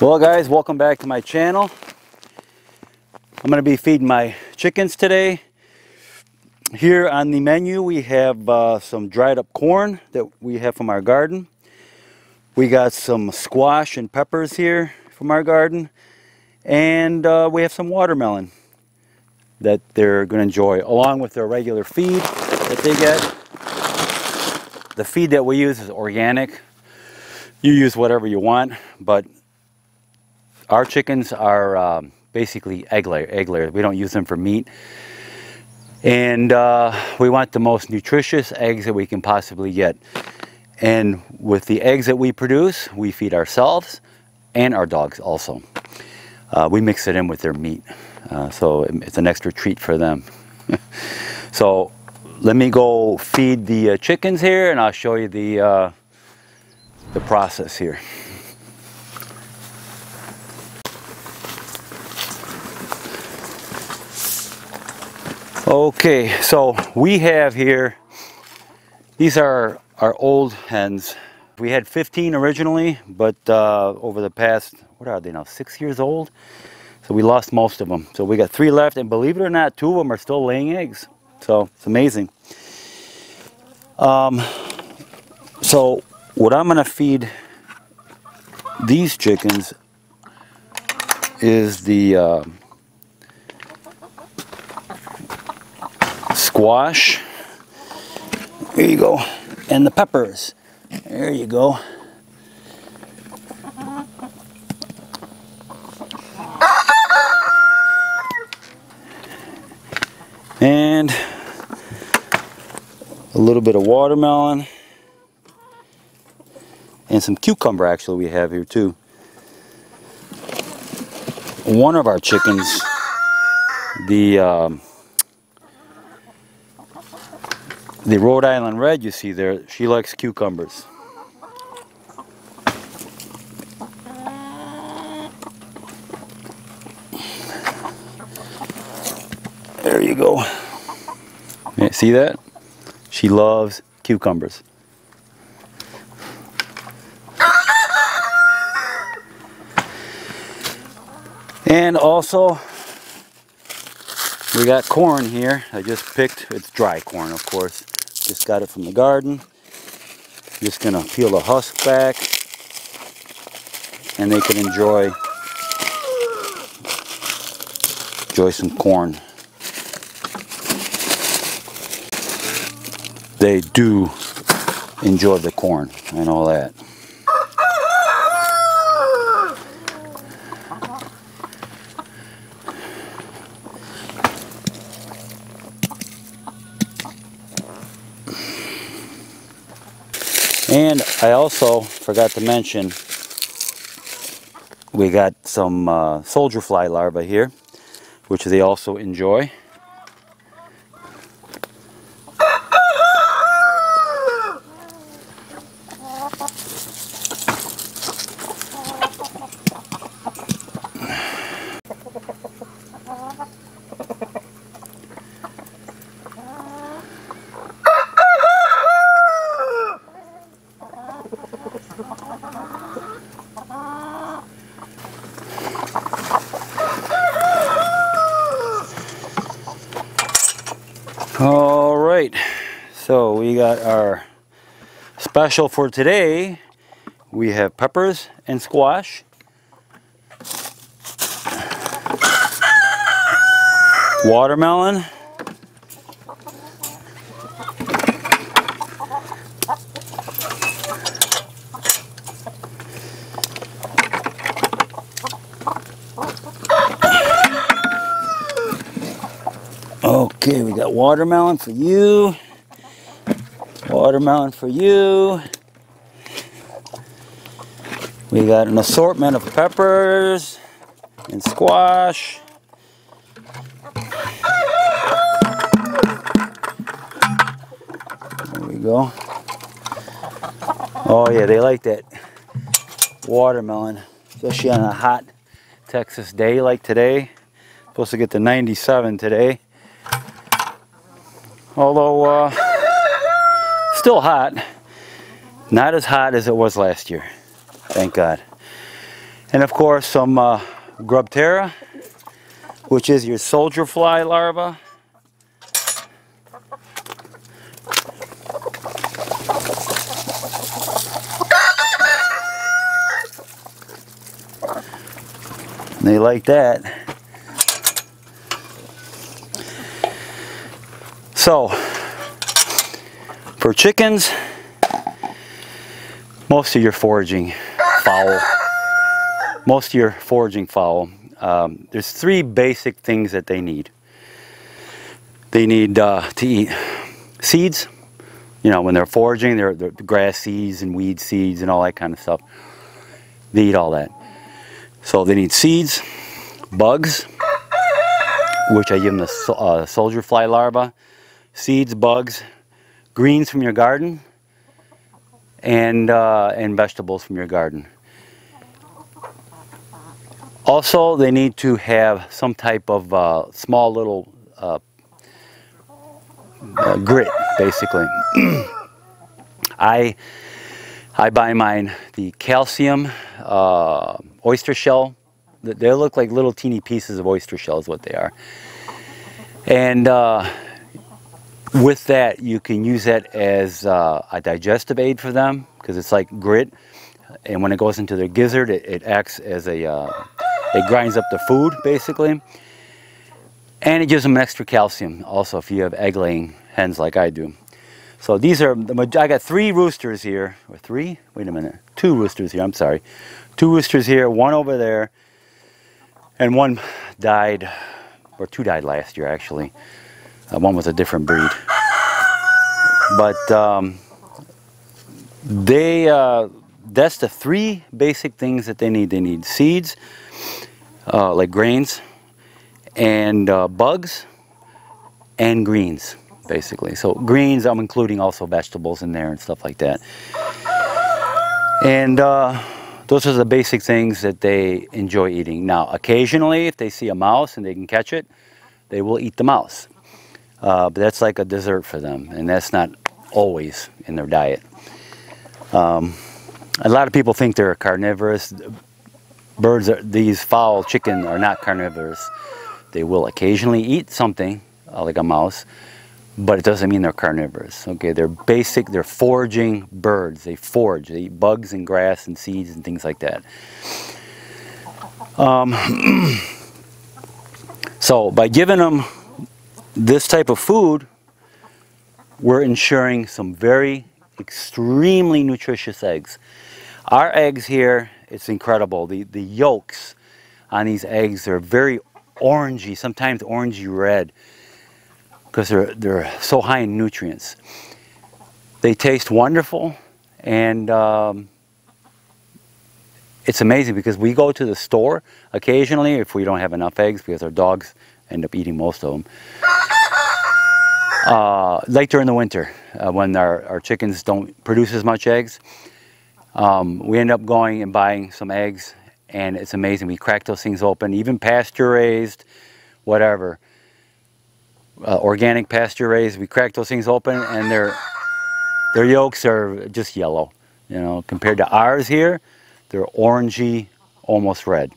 Well guys, welcome back to my channel. I'm going to be feeding my chickens today. Here on the menu we have some dried up corn that we have from our garden. We got some squash and peppers here from our garden. And we have some watermelon that they're going to enjoy, along with their regular feed that they get. The feed that we use is organic. You use whatever you want, but our chickens are basically egg layers. We don't use them for meat. And we want the most nutritious eggs that we can possibly get. And with the eggs that we produce, we feed ourselves and our dogs also. We mix it in with their meat. So it's an extra treat for them. So let me go feed the chickens here and I'll show you the process here. Okay, so we have here, these are our old hens. We had 15 originally, but over the past, what are they now, 6 years old? So we lost most of them. So we got 3 left, and believe it or not, 2 of them are still laying eggs. So it's amazing. So what I'm gonna feed these chickens is the squash. There you go. And the peppers. There you go. And a little bit of watermelon. And some cucumber actually we have here too. One of our chickens, the Rhode Island Red you see there, she likes cucumbers. There you go. Yeah, see that? She loves cucumbers. And also, we got corn here. I just picked, it's dry corn of course. Just got it from the garden. Just gonna peel the husk back and they can enjoy some corn. They do enjoy the corn, I know that. And I also forgot to mention, we got some soldier fly larvae here, which they also enjoy. All right, so we got our special for today. We have peppers and squash, watermelon, okay, we got watermelon for you, watermelon for you. We got an assortment of peppers and squash. There we go. Oh yeah, they like that watermelon, especially on a hot Texas day like today. Supposed to get to 97 today. Although still hot. Not as hot as it was last year. Thank God. And of course some grubtera, which is your soldier fly larva. They like that. So, for chickens, most of your foraging fowl, there's three basic things that they need. They need to eat seeds. You know, when they're foraging, they're grass seeds and weed seeds and all that kind of stuff. They eat all that. So they need seeds, bugs, which I give them the soldier fly larva, seeds, bugs, greens from your garden, and vegetables from your garden. Also, they need to have some type of small little grit, basically. I buy mine the calcium oyster shell. They look like little teeny pieces of oyster shell is what they are. And with that, you can use that as a digestive aid for them, because it's like grit. And when it goes into their gizzard, it acts as it grinds up the food, basically. And it gives them extra calcium also if you have egg-laying hens like I do. So these are, I got 3 roosters here, or 3? Wait a minute, 2 roosters here, I'm sorry. 2 roosters here, 1 over there, and 1 died, or 2 died last year actually. 1 was a different breed. But that's the 3 basic things that they need. They need seeds, like grains, and bugs, and greens. Basically. So greens, I'm including also vegetables in there and stuff like that. And those are the basic things that they enjoy eating. Now, occasionally, if they see a mouse and they can catch it, they will eat the mouse. But that's like a dessert for them, and that's not always in their diet. A lot of people think they're carnivorous. Birds, these fowl, chicken, are not carnivorous. They will occasionally eat something, like a mouse, but it doesn't mean they're carnivores. Okay, they're basic, they're foraging birds. They forage, they eat bugs and grass and seeds and things like that. So by giving them this type of food, we're ensuring some very extremely nutritious eggs. Our eggs here, it's incredible. The yolks on these eggs are very orangey, sometimes orangey red, because they're so high in nutrients. They taste wonderful, and it's amazing because we go to the store occasionally if we don't have enough eggs, because our dogs end up eating most of them. Like during the winter, when our chickens don't produce as much eggs, we end up going and buying some eggs, and it's amazing. We crack those things open, even pasture raised, whatever. Organic pasture raised, we crack those things open, and their yolks are just yellow, you know, compared to ours here. They're orangey, almost red.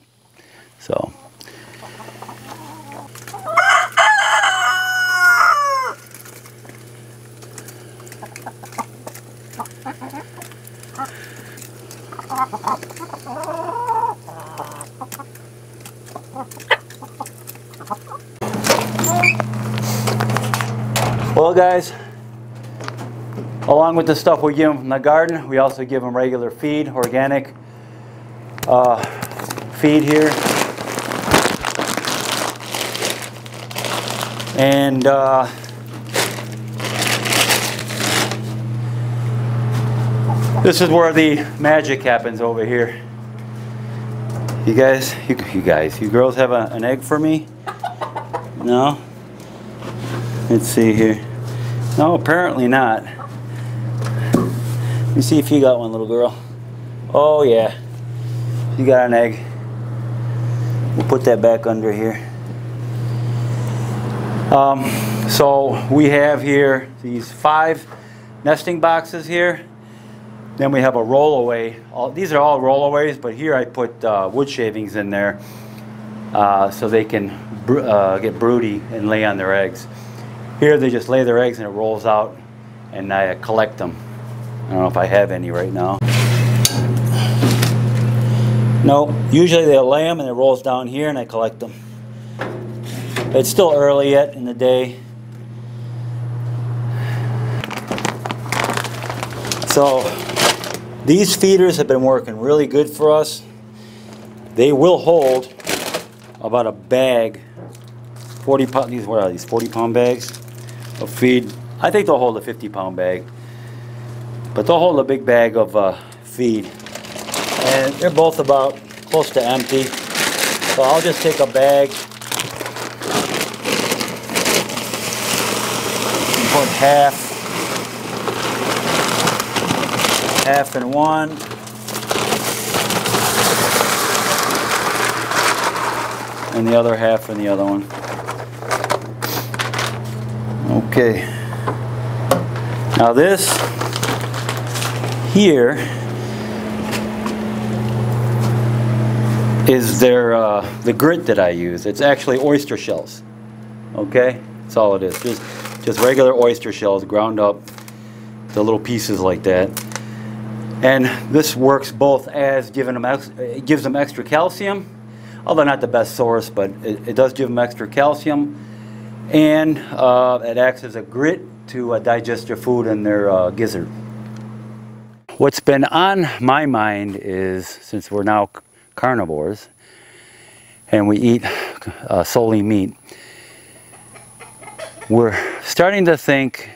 So well, guys, along with the stuff we give them from the garden, we also give them regular feed, organic feed here. And this is where the magic happens over here. You girls have an egg for me? No? Let's see here. No, apparently not. Let me see if you got one, little girl. Oh yeah, you got an egg. We'll put that back under here. So we have here these 5 nesting boxes here. Then we have a rollaway. These are all rollaways, but here I put wood shavings in there so they can get broody and lay on their eggs. Here they just lay their eggs and it rolls out, and I collect them. I don't know if I have any right now. No, usually they'll lay them and it rolls down here and I collect them. It's still early yet in the day. So these feeders have been working really good for us. They will hold about a bag, 40 pound, what are these, 40-pound bags of feed. I think they'll hold a 50-pound bag, but they'll hold a big bag of feed. And they're both about close to empty. So I'll just take a bag and put half in one, and the other half in the other one. Okay. Now this here is the grit that I use. It's actually oyster shells. Okay, that's all it is. Just regular oyster shells ground up to little pieces like that. And this works both as it gives them extra calcium, although not the best source, but it does give them extra calcium, and it acts as a grit to digest their food in their gizzard. What's been on my mind is, since we're now carnivores and we eat solely meat, we're starting to think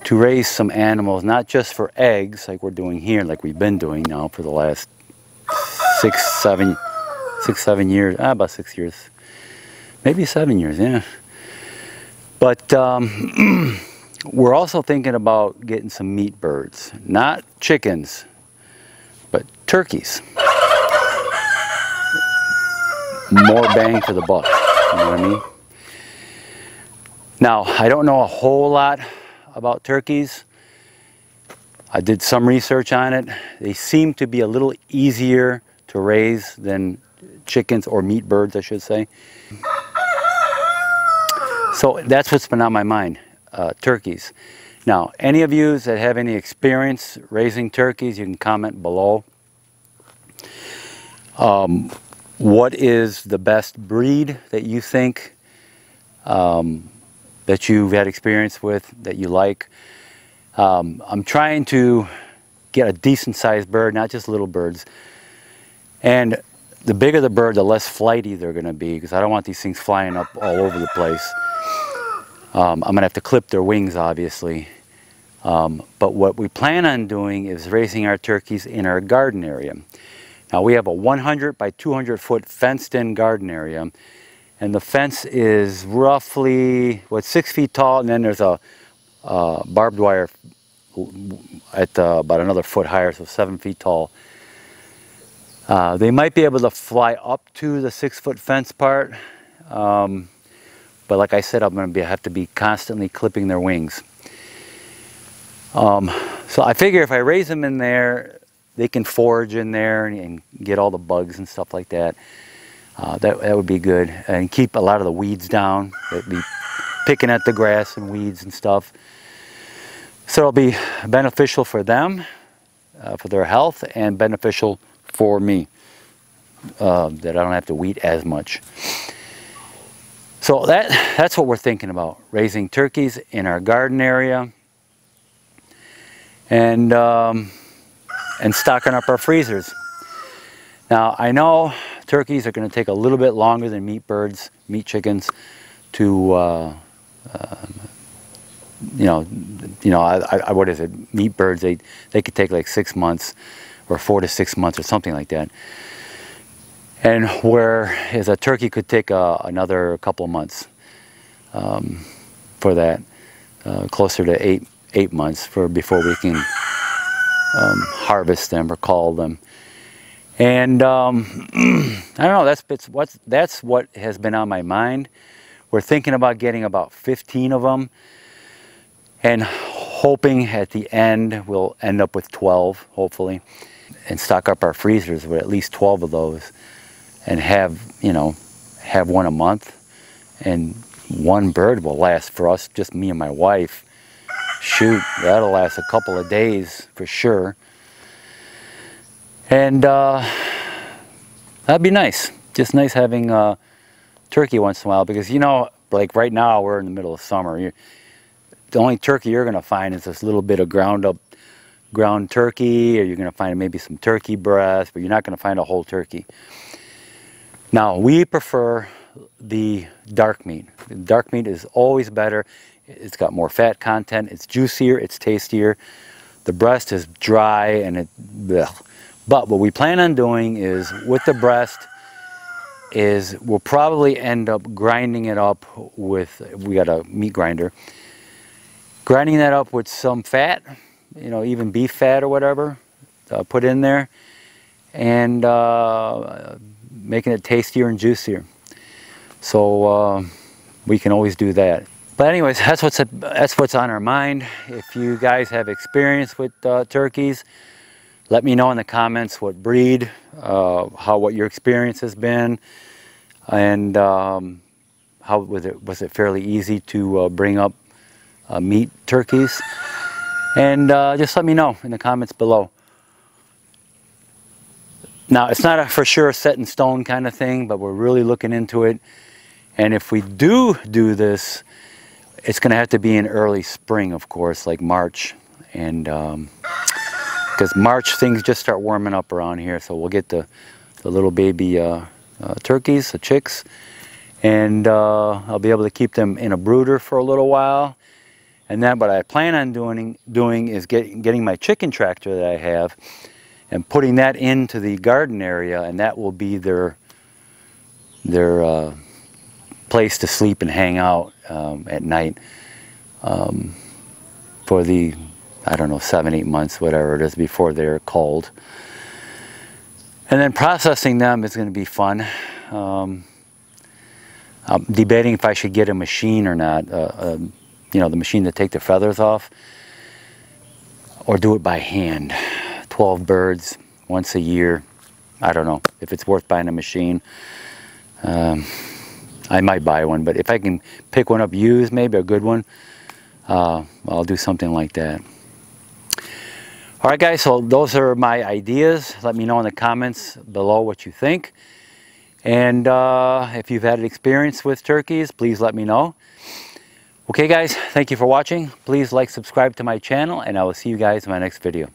to raise some animals, not just for eggs like we're doing here, like we've been doing now for the last six, seven years, about 6 years, maybe 7 years, yeah. But we're also thinking about getting some meat birds, not chickens, but turkeys. More bang for the buck, you know what I mean? Now, I don't know a whole lot about turkeys. I did some research on it. They seem to be a little easier to raise than chickens, or meat birds, I should say. So that's what's been on my mind, turkeys. Now, any of you that have any experience raising turkeys, you can comment below. What is the best breed that you think that you've had experience with, that you like? I'm trying to get a decent sized bird, not just little birds. And the bigger the bird, the less flighty they're going to be, because I don't want these things flying up all over the place. I'm going to have to clip their wings, obviously. But what we plan on doing is raising our turkeys in our garden area. Now we have a 100 by 200 foot fenced in garden area. And the fence is roughly, 6 feet tall, and then there's a barbed wire at about another foot higher, so 7 feet tall. They might be able to fly up to the 6 foot fence part, but like I said, I'm going to have to be constantly clipping their wings. So I figure if I raise them in there, they can forage in there and get all the bugs and stuff like that. That would be good, and keep a lot of the weeds down. They'd be picking at the grass and weeds and stuff. So it'll be beneficial for them, for their health, and beneficial for me, that I don't have to weed as much. So that's what we're thinking about, raising turkeys in our garden area, and stocking up our freezers. Now I know turkeys are going to take a little bit longer than meat birds, meat chickens, to what is it? Meat birds, they could take like 6 months, or 4 to 6 months, or something like that. And whereas a turkey could take another couple of months for that, closer to eight months before we can harvest them or cull them. And I don't know, that's what has been on my mind. We're thinking about getting about 15 of them, and hoping at the end we'll end up with 12, hopefully, and stock up our freezers with at least 12 of those, and have, you know, have one a month, and one bird will last for us, just me and my wife. Shoot, that'll last a couple of days for sure. And that'd be nice. Just nice having turkey once in a while, because, you know, like right now we're in the middle of summer. The only turkey you're going to find is this little bit of ground turkey, or you're going to find maybe some turkey breast, but you're not going to find a whole turkey. Now, we prefer the dark meat. The dark meat is always better. It's got more fat content, it's juicier, it's tastier. The breast is dry and blech. But what we plan on doing is, with the breast, is we'll probably end up grinding it up with, we got a meat grinder, grinding that up with some fat, you know, even beef fat or whatever, put in there, and making it tastier and juicier. So we can always do that. But anyways, that's what's on our mind. If you guys have experience with turkeys, let me know in the comments what breed, what your experience has been, and how was it fairly easy to bring up meat turkeys, and just let me know in the comments below. Now, it's not a for sure set in stone kind of thing, but we're really looking into it. And if we do this, it's going to have to be in early spring, of course, like March. And because March, things just start warming up around here. So we'll get the little baby turkeys, the chicks. And I'll be able to keep them in a brooder for a little while. And then what I plan on doing is getting my chicken tractor that I have and putting that into the garden area, and that will be their place to sleep and hang out at night for the, I don't know, 7-8 months, whatever it is, before they're cold. And then processing them is going to be fun. I'm debating if I should get a machine or not, you know, the machine to take the feathers off, or do it by hand. 12 birds once a year. I don't know if it's worth buying a machine. I might buy one, but if I can pick one up used, maybe a good one, I'll do something like that. Alright guys, so those are my ideas. Let me know in the comments below what you think. And if you've had an experience with turkeys, please let me know. Okay guys, thank you for watching. Please like, subscribe to my channel, and I will see you guys in my next video.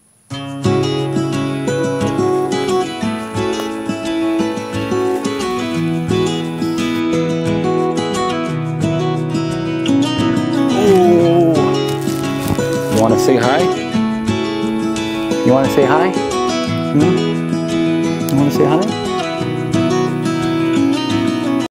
You want to say hi? You want to say hi? You want to say hi?